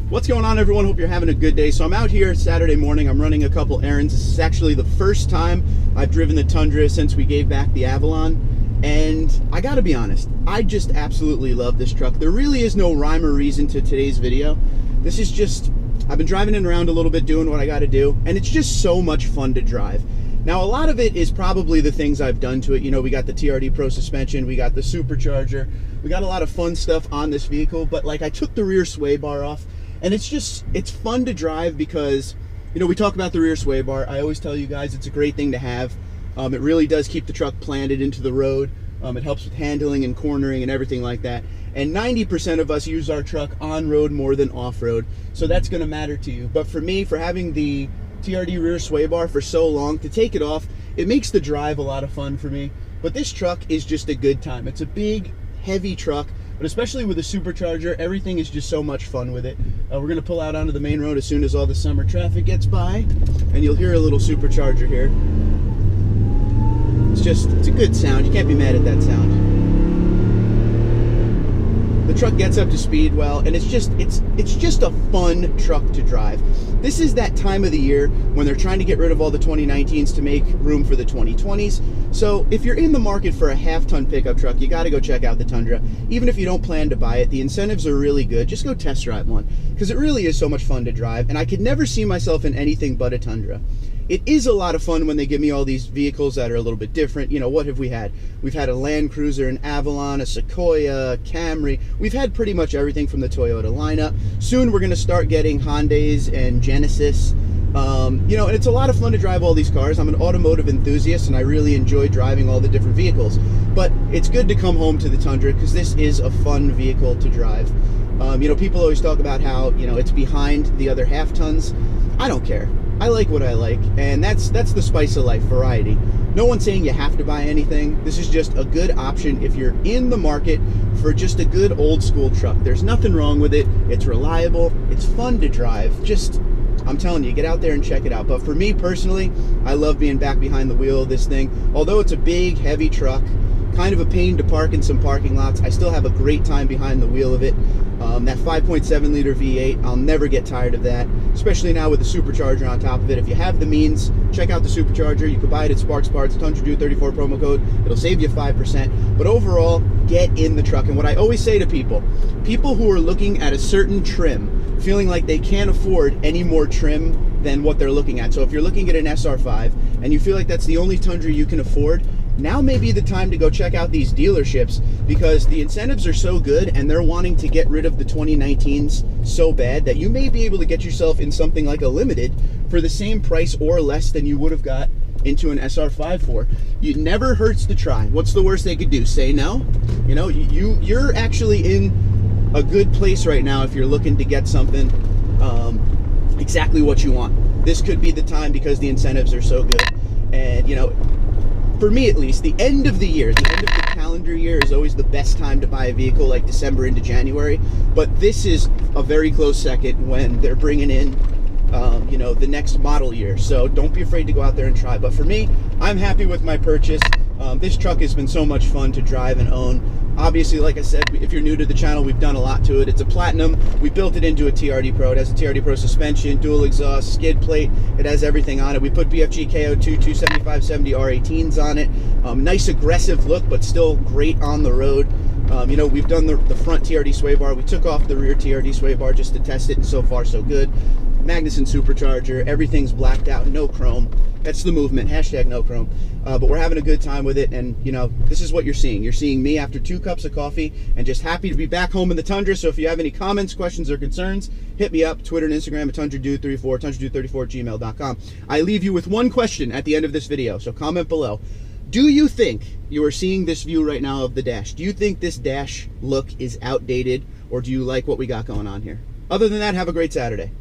What's going on, everyone? Hope you're having a good day. So I'm out here Saturday morning. I'm running a couple errands. This is actually the first time I've driven the Tundra since we gave back the Avalon. And I gotta be honest, I just absolutely love this truck. There really is no rhyme or reason to today's video. This is just, I've been driving it around a little bit, doing what I gotta do, and it's just so much fun to drive. Now, a lot of it is probably the things I've done to it. You know, we got the TRD Pro suspension, we got the supercharger, we got a lot of fun stuff on this vehicle, but like I took the rear sway bar off, and it's fun to drive because, you know, we talk about the rear sway bar. I always tell you guys it's a great thing to have. It really does keep the truck planted into the road. It helps with handling and cornering and everything like that. And 90% of us use our truck on road more than off road, so that's going to matter to you. But for me, for having the TRD rear sway bar for so long, to take it off, it makes the drive a lot of fun for me. But this truck is just a good time. It's a big, heavy truck, but especially with a supercharger, everything is just so much fun with it. We're going to pull out onto the main road as soon as all the summer traffic gets by, and you'll hear a little supercharger here. It's a good sound. You can't be mad at that sound. The truck gets up to speed well, and it's just a fun truck to drive. This is that time of the year when they're trying to get rid of all the 2019s to make room for the 2020s. So if you're in the market for a half-ton pickup truck, you got to go check out the Tundra. Even if you don't plan to buy it, the incentives are really good. Just go test drive one, because it really is so much fun to drive, and I could never see myself in anything but a Tundra. It is a lot of fun when they give me all these vehicles that are a little bit different. You know, what have we had? We've had a Land Cruiser, an Avalon, a Sequoia, a Camry. We've had pretty much everything from the Toyota lineup. Soon we're going to start getting Hondas and Genesis. You know, and it's a lot of fun to drive all these cars. I'm an automotive enthusiast, and I really enjoy driving all the different vehicles. But it's good to come home to the Tundra because this is a fun vehicle to drive. You know, people always talk about how, you know, it's behind the other half-tons. I don't care. I like what I like, and that's the spice of life, variety. No one's saying you have to buy anything. This is just a good option if you're in the market for just a good old school truck. There's nothing wrong with it. It's reliable. It's fun to drive. Just, I'm telling you, get out there and check it out. But for me personally, I love being back behind the wheel of this thing. Although it's a big, heavy truck, kind of a pain to park in some parking lots, I still have a great time behind the wheel of it. That 5.7 liter V8, I'll never get tired of that, especially now with the supercharger on top of it. If you have the means, check out the supercharger. You can buy it at Sparks Parts, TundraDude34 promo code. It'll save you 5%. But overall, get in the truck. And what I always say to people who are looking at a certain trim, feeling like they can't afford any more trim than what they're looking at. So if you're looking at an SR5 and you feel like that's the only Tundra you can afford, now may be the time to go check out these dealerships, because the incentives are so good and they're wanting to get rid of the 2019s so bad that you may be able to get yourself in something like a Limited for the same price or less than you would have got into an SR5 for. It never hurts to try. What's the worst they could do? Say no? You know, you're actually in a good place right now if you're looking to get something exactly what you want. This could be the time because the incentives are so good. And, you know, for me at least, the end of the year, the end of the calendar year is always the best time to buy a vehicle, like December into January. But this is a very close second when they're bringing in, you know, the next model year. So don't be afraid to go out there and try. But for me, I'm happy with my purchase. This truck has been so much fun to drive and own. Obviously, like I said, if you're new to the channel, we've done a lot to it. It's a Platinum. We built it into a TRD Pro. It has a TRD Pro suspension, dual exhaust, skid plate. It has everything on it. We put BFG KO2 275/70 R18s on it. Nice aggressive look, but still great on the road. You know, we've done the front TRD sway bar. We took off the rear TRD sway bar just to test it, and so far so good. Magnuson supercharger, everything's blacked out, no chrome. That's the movement, hashtag no chrome. But we're having a good time with it, and you know, this is what you're seeing. You're seeing me after 2 cups of coffee and just happy to be back home in the Tundra. So if you have any comments, questions, or concerns, hit me up, Twitter and Instagram at TundraDude34, TundraDude34@gmail.com. I leave you with one question at the end of this video, so comment below. Do you think you are seeing this view right now of the dash? Do you think this dash look is outdated, or do you like what we got going on here? Other than that, have a great Saturday.